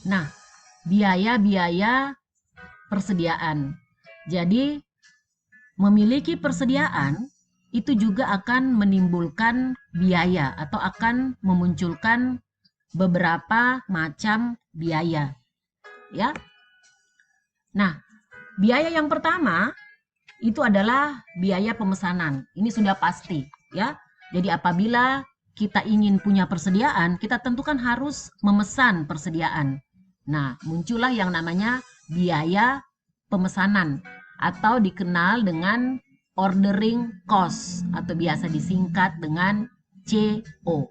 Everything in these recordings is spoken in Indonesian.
Nah, biaya-biaya persediaan. Jadi, memiliki persediaan itu juga akan menimbulkan biaya atau akan memunculkan beberapa macam biaya, ya. Nah, biaya yang pertama itu adalah biaya pemesanan. Ini sudah pasti, ya. Jadi apabila kita ingin punya persediaan, kita tentukan harus memesan persediaan. Nah, muncullah yang namanya biaya pemesanan atau dikenal dengan ordering cost atau biasa disingkat dengan CO.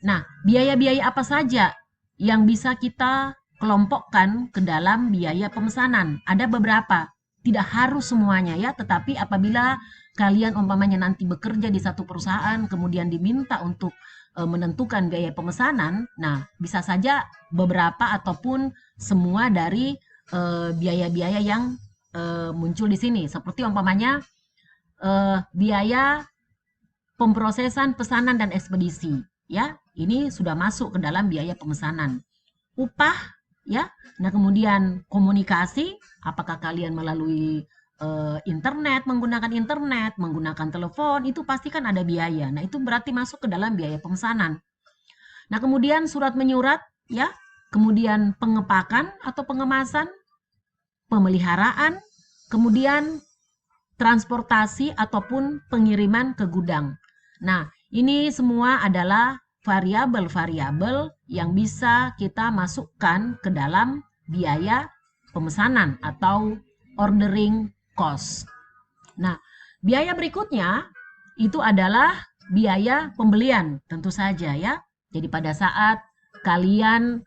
Nah, biaya-biaya apa saja yang bisa kita kelompokkan ke dalam biaya pemesanan? Ada beberapa, tidak harus semuanya ya, tetapi apabila kalian umpamanya nanti bekerja di satu perusahaan, kemudian diminta untuk menentukan biaya pemesanan, nah bisa saja beberapa ataupun semua dari biaya-biaya yang muncul di sini, seperti umpamanya biaya pemrosesan pesanan dan ekspedisi, ya. Ini sudah masuk ke dalam biaya pemesanan. Upah, ya. Nah, kemudian komunikasi, apakah kalian melalui internet, menggunakan telepon, itu pasti kan ada biaya. Nah, itu berarti masuk ke dalam biaya pemesanan. Nah, kemudian surat menyurat, ya. Kemudian pengepakan atau pengemasan, pemeliharaan, kemudian transportasi ataupun pengiriman ke gudang. Nah, ini semua adalah variabel-variabel yang bisa kita masukkan ke dalam biaya pemesanan atau ordering cost. Nah, biaya berikutnya itu adalah biaya pembelian, tentu saja ya. Jadi pada saat kalian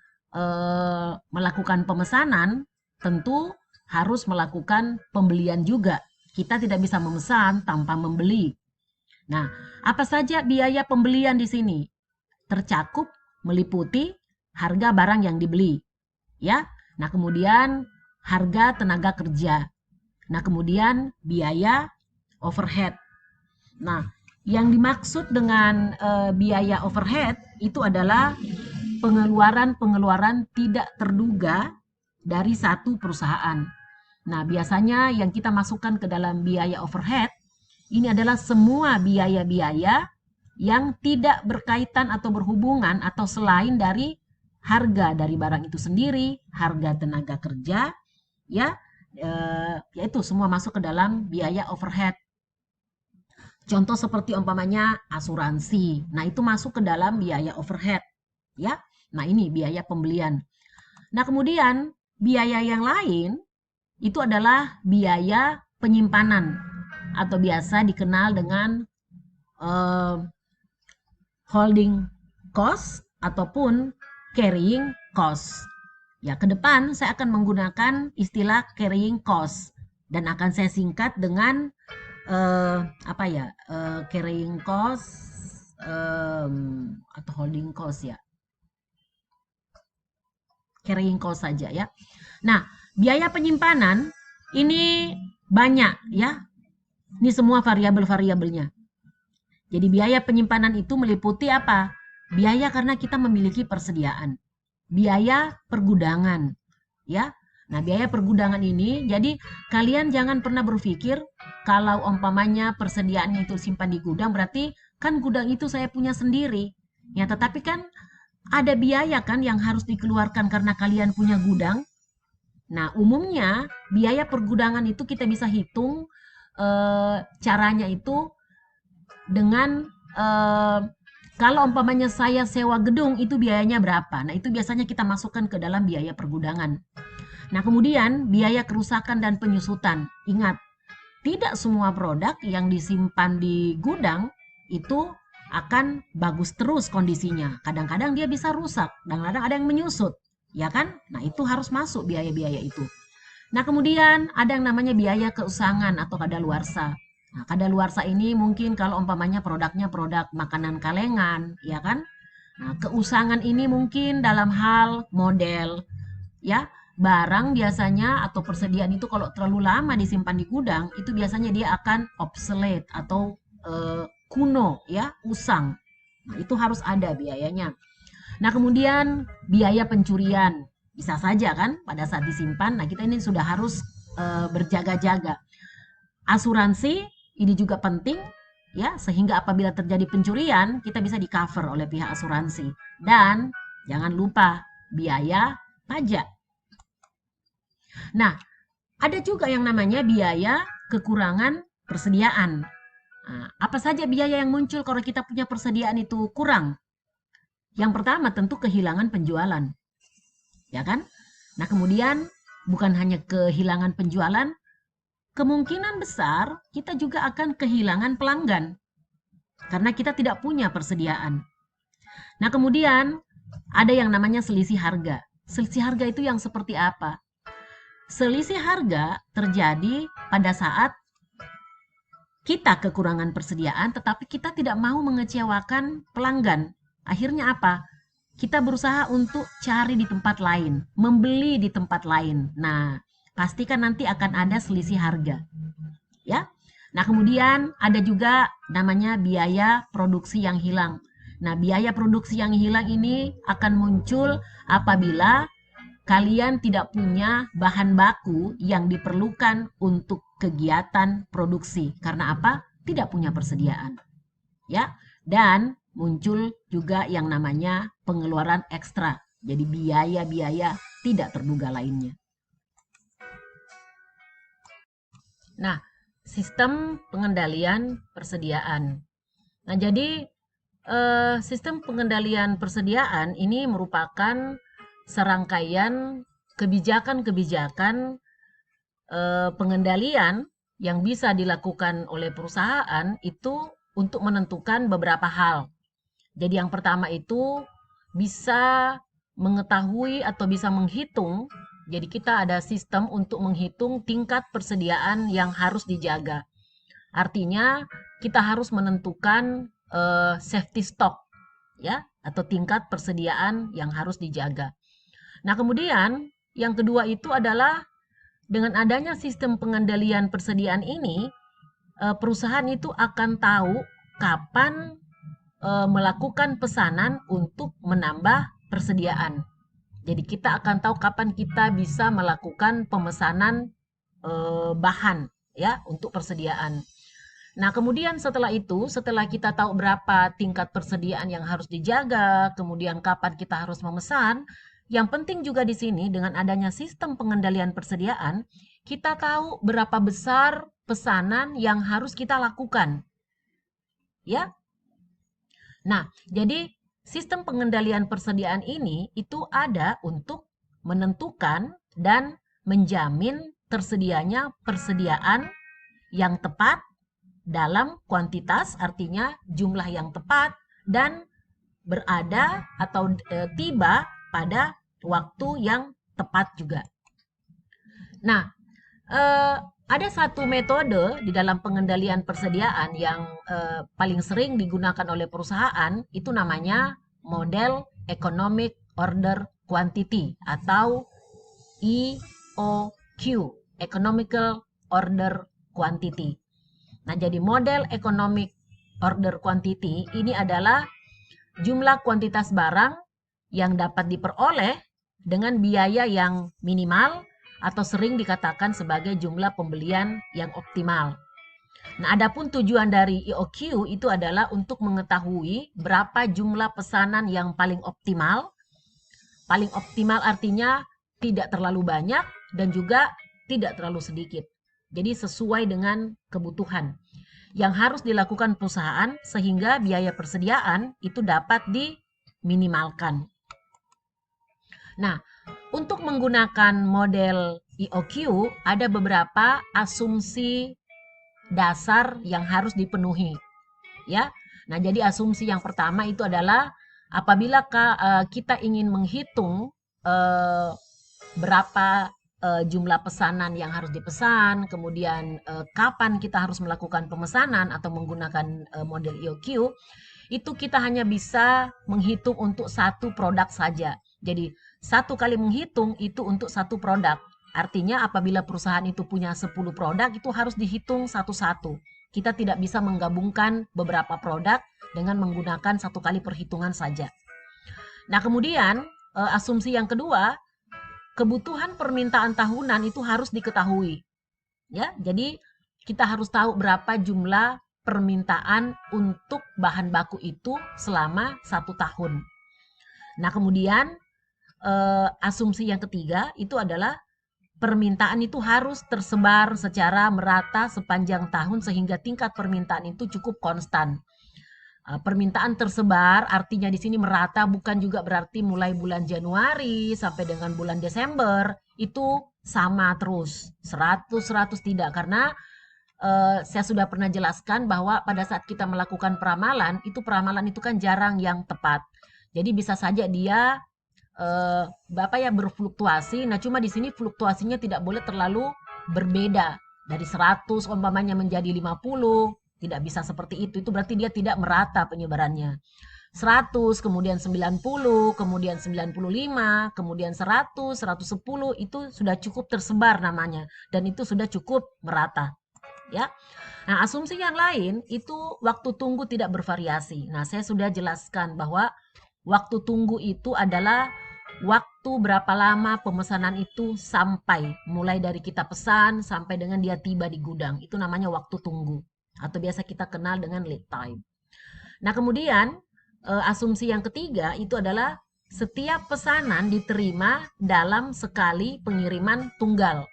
melakukan pemesanan, tentu harus melakukan pembelian juga. Kita tidak bisa memesan tanpa membeli. Nah, apa saja biaya pembelian di sini? Tercakup meliputi harga barang yang dibeli, ya. Nah, kemudian harga tenaga kerja. Nah, kemudian biaya overhead. Nah, yang dimaksud dengan biaya overhead itu adalah pengeluaran-pengeluaran tidak terduga dari satu perusahaan. Nah, biasanya yang kita masukkan ke dalam biaya overhead ini adalah semua biaya-biaya yang tidak berkaitan atau berhubungan atau selain dari harga dari barang itu sendiri, harga tenaga kerja, ya, yaitu semua masuk ke dalam biaya overhead. Contoh seperti umpamanya asuransi. Nah, itu masuk ke dalam biaya overhead, ya. Nah, ini biaya pembelian. Nah, kemudian biaya yang lain itu adalah biaya penyimpanan atau biasa dikenal dengan uh, holding cost ataupun carrying cost. Ya, ke depan saya akan menggunakan istilah carrying cost dan akan saya singkat dengan apa ya, carrying cost atau holding cost ya. Carrying cost saja ya. Nah, biaya penyimpanan ini banyak ya. Ini semua variabel-variabelnya. Jadi biaya penyimpanan itu meliputi apa? Biaya karena kita memiliki persediaan. Biaya pergudangan, ya. Nah, biaya pergudangan ini, jadi kalian jangan pernah berpikir kalau umpamanya persediaannya itu simpan di gudang, berarti kan gudang itu saya punya sendiri. Ya, tetapi kan ada biaya kan yang harus dikeluarkan karena kalian punya gudang. Nah, umumnya biaya pergudangan itu kita bisa hitung caranya itu dengan kalau umpamanya saya sewa gedung itu biayanya berapa. Nah, itu biasanya kita masukkan ke dalam biaya pergudangan. Nah, kemudian biaya kerusakan dan penyusutan. Ingat, tidak semua produk yang disimpan di gudang itu akan bagus terus kondisinya. Kadang-kadang dia bisa rusak, kadang-kadang ada yang menyusut, ya kan? Nah, itu harus masuk biaya-biaya itu. Nah, kemudian ada yang namanya biaya keusangan atau kadaluarsa. Nah, kadaluarsa ini mungkin kalau umpamanya produknya produk makanan kalengan, ya kan? Nah, keusangan ini mungkin dalam hal model, ya. Barang biasanya atau persediaan itu kalau terlalu lama disimpan di gudang, itu biasanya dia akan obsolete atau kuno, ya, usang. Nah, itu harus ada biayanya. Nah, kemudian biaya pencurian. Bisa saja kan pada saat disimpan. Nah, kita ini sudah harus berjaga-jaga. Asuransi ini juga penting ya, sehingga apabila terjadi pencurian kita bisa di-cover oleh pihak asuransi. Dan jangan lupa biaya pajak. Nah, ada juga yang namanya biaya kekurangan persediaan. Nah, apa saja biaya yang muncul kalau kita punya persediaan itu kurang? Yang pertama tentu kehilangan penjualan. Ya kan? Nah, kemudian bukan hanya kehilangan penjualan, kemungkinan besar kita juga akan kehilangan pelanggan karena kita tidak punya persediaan. Nah, kemudian ada yang namanya selisih harga. Selisih harga itu yang seperti apa? Selisih harga terjadi pada saat kita kekurangan persediaan, tetapi kita tidak mau mengecewakan pelanggan. Akhirnya apa? Kita berusaha untuk cari di tempat lain, membeli di tempat lain. Nah, pastikan nanti akan ada selisih harga. Ya. Nah, kemudian ada juga namanya biaya produksi yang hilang. Nah, biaya produksi yang hilang ini akan muncul apabila kalian tidak punya bahan baku yang diperlukan untuk kegiatan produksi. Karena apa? Tidak punya persediaan. Ya. Dan muncul juga yang namanya pengeluaran ekstra. Jadi biaya-biaya tidak terduga lainnya. Nah, sistem pengendalian persediaan. Nah, jadi sistem pengendalian persediaan ini merupakan serangkaian kebijakan-kebijakan pengendalian yang bisa dilakukan oleh perusahaan itu untuk menentukan beberapa hal. Jadi yang pertama itu bisa mengetahui atau bisa menghitung. Jadi kita ada sistem untuk menghitung tingkat persediaan yang harus dijaga. Artinya kita harus menentukan safety stock ya, atau tingkat persediaan yang harus dijaga. Nah, kemudian yang kedua itu adalah dengan adanya sistem pengendalian persediaan ini, perusahaan itu akan tahu kapan melakukan pesanan untuk menambah persediaan. Jadi kita akan tahu kapan kita bisa melakukan pemesanan bahan ya untuk persediaan. Nah, kemudian setelah itu, setelah kita tahu berapa tingkat persediaan yang harus dijaga, kemudian kapan kita harus memesan, yang penting juga di sini dengan adanya sistem pengendalian persediaan, kita tahu berapa besar pesanan yang harus kita lakukan. Ya. Nah, jadi sistem pengendalian persediaan ini itu ada untuk menentukan dan menjamin tersedianya persediaan yang tepat dalam kuantitas, artinya jumlah yang tepat, dan berada atau tiba pada waktu yang tepat juga. Nah, ada satu metode di dalam pengendalian persediaan yang paling sering digunakan oleh perusahaan, itu namanya model Economic Order Quantity atau EOQ, Economical Order Quantity. Nah, jadi model Economic Order Quantity ini adalah jumlah kuantitas barang yang dapat diperoleh dengan biaya yang minimal atau sering dikatakan sebagai jumlah pembelian yang optimal. Nah, adapun tujuan dari EOQ itu adalah untuk mengetahui berapa jumlah pesanan yang paling optimal. Paling optimal artinya tidak terlalu banyak dan juga tidak terlalu sedikit. Jadi sesuai dengan kebutuhan yang harus dilakukan perusahaan sehingga biaya persediaan itu dapat diminimalkan. Nah, untuk menggunakan model EOQ ada beberapa asumsi dasar yang harus dipenuhi. Ya. Nah, jadi asumsi yang pertama itu adalah apabila kita ingin menghitung berapa jumlah pesanan yang harus dipesan, kemudian kapan kita harus melakukan pemesanan atau menggunakan model EOQ, itu kita hanya bisa menghitung untuk satu produk saja. Jadi satu kali menghitung itu untuk satu produk. Artinya apabila perusahaan itu punya 10 produk itu harus dihitung satu-satu. Kita tidak bisa menggabungkan beberapa produk dengan menggunakan satu kali perhitungan saja. Nah, kemudian asumsi yang kedua, kebutuhan permintaan tahunan itu harus diketahui. Ya, jadi kita harus tahu berapa jumlah permintaan untuk bahan baku itu selama 1 tahun. Nah, kemudian asumsi yang ketiga itu adalah permintaan itu harus tersebar secara merata sepanjang tahun sehingga tingkat permintaan itu cukup konstan. Permintaan tersebar artinya di sini merata, bukan juga berarti mulai bulan Januari sampai dengan bulan Desember itu sama terus 100 tidak, karena saya sudah pernah jelaskan bahwa pada saat kita melakukan peramalan itu kan jarang yang tepat. Jadi bisa saja dia berfluktuasi. Nah, cuma di sini fluktuasinya tidak boleh terlalu berbeda. Dari 100 umpamanya menjadi 50, tidak bisa seperti itu. Itu berarti dia tidak merata penyebarannya. 100, kemudian 90, kemudian 95, kemudian 100, 110 itu sudah cukup tersebar namanya, dan itu sudah cukup merata. Ya. Nah, asumsi yang lain itu waktu tunggu tidak bervariasi. Nah, saya sudah jelaskan bahwa waktu tunggu itu adalah waktu berapa lama pemesanan itu sampai, mulai dari kita pesan sampai dengan dia tiba di gudang. Itu namanya waktu tunggu, atau biasa kita kenal dengan lead time. Nah, kemudian asumsi yang ketiga itu adalah setiap pesanan diterima dalam sekali pengiriman tunggal.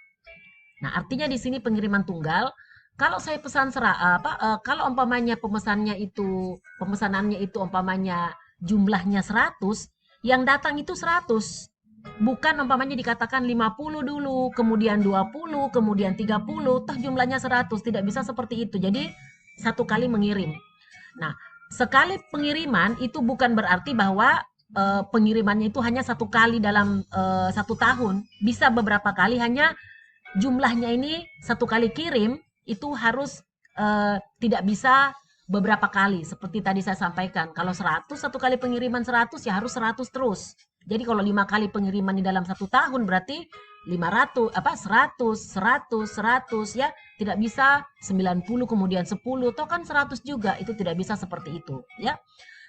Nah, artinya di sini pengiriman tunggal, kalau saya pesan kalau umpamanya pemesanannya itu umpamanya jumlahnya 100, yang datang itu 100. Bukan umpamanya dikatakan 50 dulu, kemudian 20, kemudian 30, toh jumlahnya 100. Tidak bisa seperti itu. Jadi satu kali mengirim. Nah, sekali pengiriman itu bukan berarti bahwa pengirimannya itu hanya satu kali dalam 1 tahun. Bisa beberapa kali, hanya jumlahnya ini satu kali kirim itu harus tidak bisa beberapa kali. Seperti tadi saya sampaikan, kalau 100 satu kali pengiriman 100 ya harus 100 terus. Jadi kalau 5 kali pengiriman di dalam 1 tahun berarti 500 100 ya, tidak bisa 90 kemudian 10 toh kan 100 juga, itu tidak bisa seperti itu ya.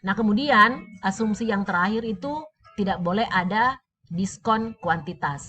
Nah, kemudian asumsi yang terakhir itu tidak boleh ada diskon kuantitas.